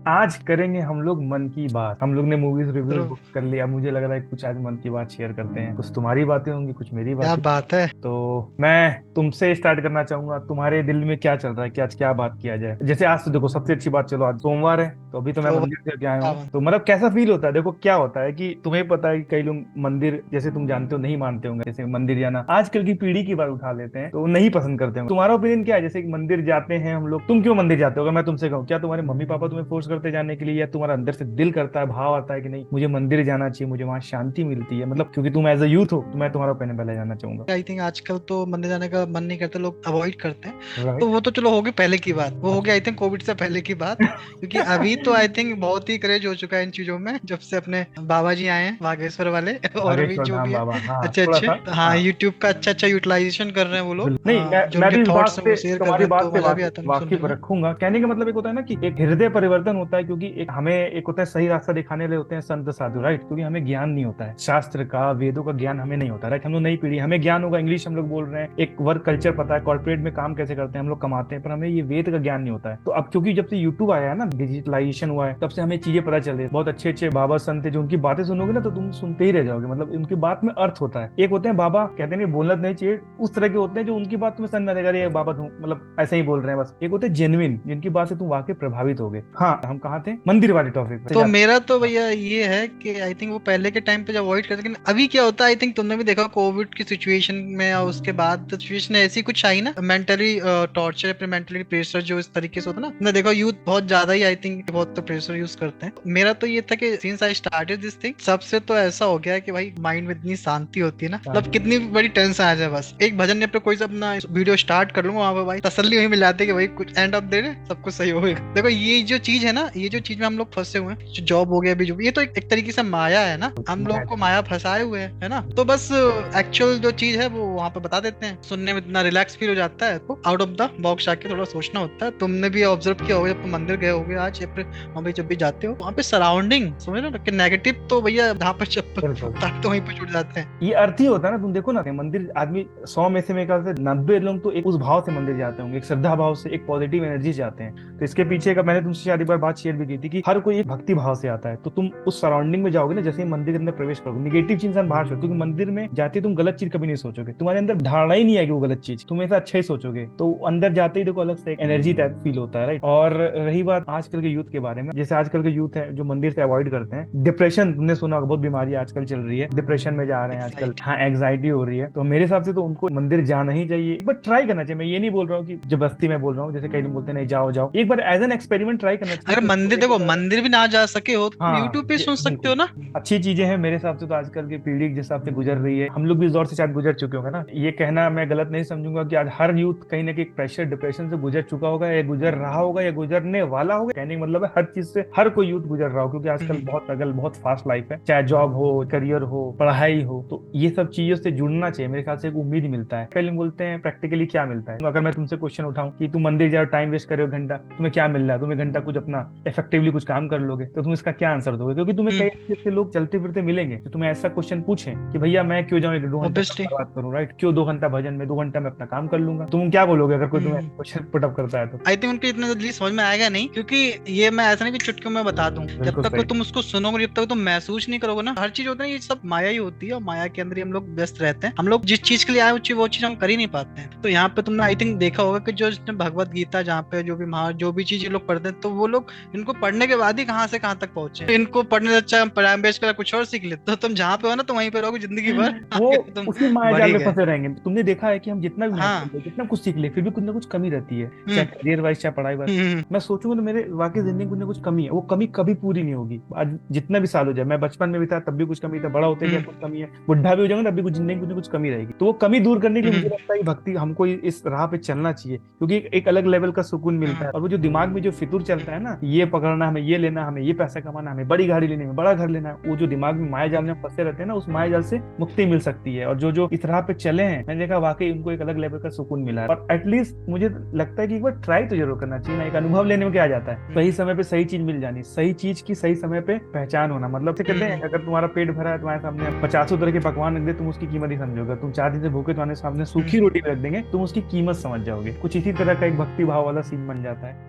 आज करेंगे हम लोग मन की बात। हम लोग ने मूवीज रिव्यू जरूर। बुक कर लिया, मुझे लग रहा है कुछ आज मन की बात शेयर करते हैं। कुछ तुम्हारी बातें होंगी, कुछ मेरी क्या बातें। बात है। तो मैं तुमसे स्टार्ट करना चाहूंगा। तुम्हारे दिल में क्या चल रहा है कि आज क्या बात किया जाए? जैसे आज तो देखो, सबसे अच्छी बात, चलो आज सोमवार है, तो अभी तो मैं तो मंदिर से होके आया हूँ। बताओ। तो मतलब कैसा फील होता है? देखो क्या होता है कि तुम्हें पता है कि कई लोग मंदिर, जैसे तुम जानते हो, नहीं मानते होंगे। जैसे मंदिर जाना आजकल की पीढ़ी की बात उठा लेते हैं तो नहीं पसंद करते होंगे। तुम्हारा ओपिनियन क्या है? जैसे कि मंदिर जाते हैं हम लोग, तुम क्यों मंदिर जाते हो? अगर मैं तुमसे कहूँ, क्या तुम्हारे मम्मी पापा तुम्हें फोर्स करते जाने के लिए, या तुम्हारा अंदर से दिल करता है, भाव आता है कि नहीं मुझे मंदिर जाना चाहिए, मुझे वहां शांति मिलती है? मतलब क्योंकि तुम एज अ यूथ हो, तो मैं तुम्हारा ओपिनियन पहले जानना चाहूंगा। आई थिंक आजकल तो मंदिर जाने का मन नहीं करता, लोग अवॉइड करते हैं। तो राइट। वो तो चलो हो गई पहले की बात, वो हो गया आई थिंक कोविड से पहले की बात। क्योंकि अभी तो आई थिंक बहुत ही क्रेज हो चुका है इन चीजों में, जब से अपने बाबा जी आए हैं बागेश्वर वाले और भी बागेश्वर जो धाम भी है बाबा, हाँ अच्छे थोड़ा अच्छे। सा। तो हाँ, हाँ यूट्यूब का अच्छा अच्छा यूटिलाइजेशन कर रहे हैं वो लोग। नहीं, मैं जो मैं उनके भी इस बात थॉट्स हैं वो से, शेयर कर तुम्हारी रहे हैं, बात तो से मजा भी आता है सुनने वाकिफ में। रखूंगा। कहने का मतलब एक होता है ना कि एक हृदय परिवर्तन होता है, क्योंकि एक हमें एक होता है सही रास्ता दिखाने वाले होते हैं संत साधु, राइट? क्योंकि हमें ज्ञान नहीं होता है शास्त्र का, वेदों का ज्ञान हमें नहीं होता, राइट? हम लोग नई पीढ़ी, हमें ज्ञान होगा, इंग्लिश हम लोग बोल रहे हैं, एक वर्क कल्चर पता है, कॉर्पोरेट में काम कैसे करते हैं हम लोग, कमाते हैं, पर हमें ये वेद का ज्ञान नहीं होता है। तो अब क्योंकि जब से यूट्यूब आया है ना, डिजिटलाइजेशन हुआ है, तब से हमें चीजें पता चल रही है। बहुत अच्छे अच्छे बाबा संत है, जो उनकी बातें सुनोगे ना तो तुम सुनते ही रह जाओगे। मतलब उनकी बात में अर्थ होता है। एक होते हैं बाबा, कहते हैं बोलना नहीं चाहिए, उस तरह के होते हैं जो उनकी बात तुम्हें समझ में आएगा, अरे ये बाबा तुम मतलब ऐसे ही बोल रहे हैं बस। एक होते हैं जेन्युइन, जिनकी बात से तुम वाकई प्रभावित होगे। हाँ, हम कहाँ थे? मंदिर वाले टॉपिक पे तो जाते मेरा तो हैं। भैया ये है कि आई थिंक वो पहले के टाइम पे जब अवॉइड करते, लेकिन अभी क्या होता है आई थिंक तुमने भी देखा कोविड की सिचुएशन में, और उसके बाद सिचुएशन ऐसी कुछ आई ना, मेंटली टॉर्चर, फिर मेंटली प्रेशर जो इस तरीके से होता है ना, तुमने देखा यूथ बहुत ज्यादा ही आई थिंक बहुत तो प्रेशर यूज करते हैं। मेरा तो ये था कि since I started this thing, सबसे तो ऐसा हो गया है कि भाई माइंड में इतनी शांति होती है ना, मतलब कितनी भी बड़ी टेंशन आ जाए, बस एक भजन ने पे कोई सा अपना वीडियो स्टार्ट कर लूंगा, वहां पे भाई तसल्ली वही मिल जाती है कि भाई कुछ एंड ऑफ द डे सब कुछ सही होगा। देखो ये जो चीज है ना, ये जो चीज में हम लोग फंसे हुए हैं, जो जॉब हो गया भी, जो ये तो एक तरीके से माया है ना, हम लोग को माया फंसाए हुए है ना। तो बस एक्चुअल जो चीज है वो वहां पे बता देते हैं, सुनने में इतना रिलैक्स फील हो जाता है, तो आउट ऑफ द बॉक्स आके थोड़ा सोचना होता है। तुमने भी ऑब्जर्व किया होगा जब तुम मंदिर गए होगे आज, या फिर वहां पे जब भी जाते हो वहां पे सराउंडिंग समझ रहे हो कि नेगेटिव तो भैया जहाँ पर चप्पल बिल्कुल, छूटता है तो वहीं पे छूट जाते हैं। ये अर्थ ही होता है ना। तुम देखो ना, मंदिर आदमी 100 में से मेरे ख्याल से 90 लोग तो एक उस भाव से मंदिर जाते होंगे, एक श्रद्धा भाव से, एक पॉजिटिव एनर्जी से जाते हैं। तो इसके पीछे का मैंने तुमसे शायद एक बार बात शेयर भी की थी कि हर कोई एक भक्ति भाव से आता है। तो तुम उस सराउंडिंग में जाओगे ना, जैसे ही मंदिर के अंदर प्रवेश करोगे, निगेटिव चीज इंसान बाहर छोड़, क्योंकि मंदिर में जाते ही तुम गलत चीज कभी नहीं सोचोगे, तुम्हारे अंदर धारणा ही नहीं आएगी वो गलत चीज, तुम ऐसा अच्छा ही सोचोगे। तो अंदर जाते ही देखो अलग से एक एनर्जी टाइप फील होता है, राइट? और रही बात आजकल के यूथ के बारे में, जैसे आजकल के यूथ है जो मंदिर से अवॉइड करते हैं, डिप्रेशन, तुमने सुना होगा, बहुत बीमारी आजकल चल रही है, डिप्रेशन में जा रहे हैं आजकल, एग्जैक्टली। हाँ एग्जाइटी हो रही है। तो मेरे हिसाब से तो उनको मंदिर जाना ही चाहिए, एक बार ट्राई करना चाहिए। मैं ये नहीं बोल रहा हूँ कि जबरदस्ती मैं बोल रहा हूँ, जैसे कई लोग बोलते हैं नहीं जाओ जाओ, एक बार एज एन एक्सपेरिमेंट ट्राई करना चाहिए। अगर तो मंदिर देखो, मंदिर भी ना जा सके हो तो हाँ यूट्यूब पे सुन सकते बिल्कुल हो ना। अच्छी चीजें हैं मेरे हिसाब से। तो आजकल की पीढ़ी जिस हिसाब से गुजर रही है, हम लोग भी इस दौर से शायद गुजर चुके होंगे ना। ये कहना मैं गलत नहीं समझूंगा कि आज हर यूथ कहीं ना कहीं प्रेशर, डिप्रेशन से गुजर चुका होगा, या गुजर रहा होगा, या गुजरने वाला होगा। कहने का मतलब है हर चीज से हर कोई यूथ गुजर रहा हो, क्योंकि आजकल हम्म। बहुत स्ट्रगल, बहुत फास्ट लाइफ है, चाहे जॉब हो, करियर हो, पढ़ाई हो। तो ये सब चीजों से जुड़ना चाहिए मेरे ख्याल से, एक उम्मीद मिलता है। पहले बोलते हैं प्रैक्टिकली क्या मिलता है। तो अगर मैं तुमसे क्वेश्चन उठाऊं कि तुम मंदिर जाओ, टाइम वेस्ट करे हो घंटा, तुम्हें क्या मिल रहा है? तुम एक घंटा कुछ अपना इफेक्टिवली कुछ काम कर लोगे, तो तुम इसका क्या आंसर दोगे? क्योंकि तुम्हें कई हम्म। ऐसे लोग चलते फिरते मिलेंगे जो तुम्हें ऐसा क्वेश्चन पूछें कि भैया मैं क्यों जाऊँ, एक 2 घंटा ऑब्वियसली। बर्बाद करूँ, राइट? क्यों 2 घंटा भजन में, 2 घंटा में अपना काम कर लूंगा? तुम क्या बोलोगे अगर कोई तुम्हें हम्म। क्वेश्चन पुट अप करता है तो? आई थिंक उनको इतना जल्दी समझ में आएगा नहीं, क्योंकि ये मैं ऐसा नहीं कि चुटकियों में बता दूं, जब बिल्कुल तक सही। तुम उसको सुनोगे, जब तक तुम महसूस नहीं करोगे ना, हर चीज होता है ये सब माया ही होती है, और माया के अंदर ही हम लोग व्यस्त रहते हैं। हम लोग जिस चीज के लिए आए वो चीज हम कर ही नहीं पाते हैं। तो यहाँ पे तुमने आई थिंक देखा होगा कि जो इसने भगवत गीता, जहाँ पे जो भी महा जो भी चीज ये लोग पढ़ते हैं, तो वो लोग इनको पढ़ने के बाद ही कहाँ से कहाँ तक पहुंचे। तो इनको पढ़ने से अच्छा हम प्राइम बेस कर कुछ और सीख लेते, तो तुम जहाँ पे हो ना तो वहीं पे रहोगे जिंदगी भर, वो आगे तो तुम उसी माया बढ़ जाल ही में गए। फंसे रहेंगे। तुमने देखा है कि हम जितना भी मेहनत कर हाँ। ले, जितना कुछ सीख ले, फिर भी कुछ ना कुछ कमी रहती है, चाहे हम्म। करियर वाइज, चाहे पढ़ाई वाइज। हम्म। मैं सोचूंगा तो मेरे वाकई जिंदगी में कुछ ना कुछ कमी है, वो कमी कभी पूरी नहीं होगी। आज जितना भी साल हो जाए, मैं बचपन में भी था तब भी कुछ कमी था, बड़ा होते गया हम्म। कुछ कमी है, बुढ़ा भी हो जाऊंगा तब भी कुछ जिंदगी में कुछ ना कुछ कमी रहेगी। तो वो कमी दूर करने के लिए मुझे हम्म। लगता है कि भक्ति हमको इस राह पे चलना चाहिए, क्योंकि एक अलग लेवल का सुकून मिलता है। हम्म। और वो जो दिमाग में जो फितूर चलता है ना, ये पकड़ना, हमें ये लेना, हमें ये पैसा कमाना, हमें बड़ी गाड़ी लेनी है, बड़ा घर लेना है, वो जो दिमाग में माया जाल में फंसे रहते हैं ना, उस माया जाल से मुक्ति मिल सकती है। और जो जो इस राह पे चले हैं, मैंने देखा वाकई उनको एक अलग लेवल का सुकून मिला है। और एटलीस्ट मुझे लगता है कि एक बार ट्राई तो जरूर करना चाहिए ना, एक अनुभव लेने में क्या आ जाता है। सही समय पे सही चीज मिल जानी, सही चीज की सही समय पे पहचान होना। मतलब से कहते हैं, हम्म। अगर तुम्हारा पेट भरा है, तुम्हारे सामने 50 तरह के पकवान रख दे, तुम उसकी कीमत ही समझोगे। तुम 4 दिन से भूखे, तुम्हारे सामने सूखी हम्म। रोटी भी रख देंगे, तुम उसकी कीमत समझ जाओगे। कुछ इसी तरह का एक भक्ति भाव वाला सीन बन जाता है।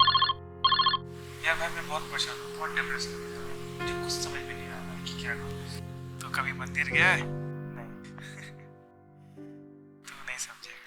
यार भाई मैं बहुत परेशान हूँ, बहुत डिप्रेशन में हूँ। मुझे कुछ समझ में नहीं आ रहा कि क्या करूँ। तो कभी मंदिर गया है? नहीं। तू नहीं समझेगा।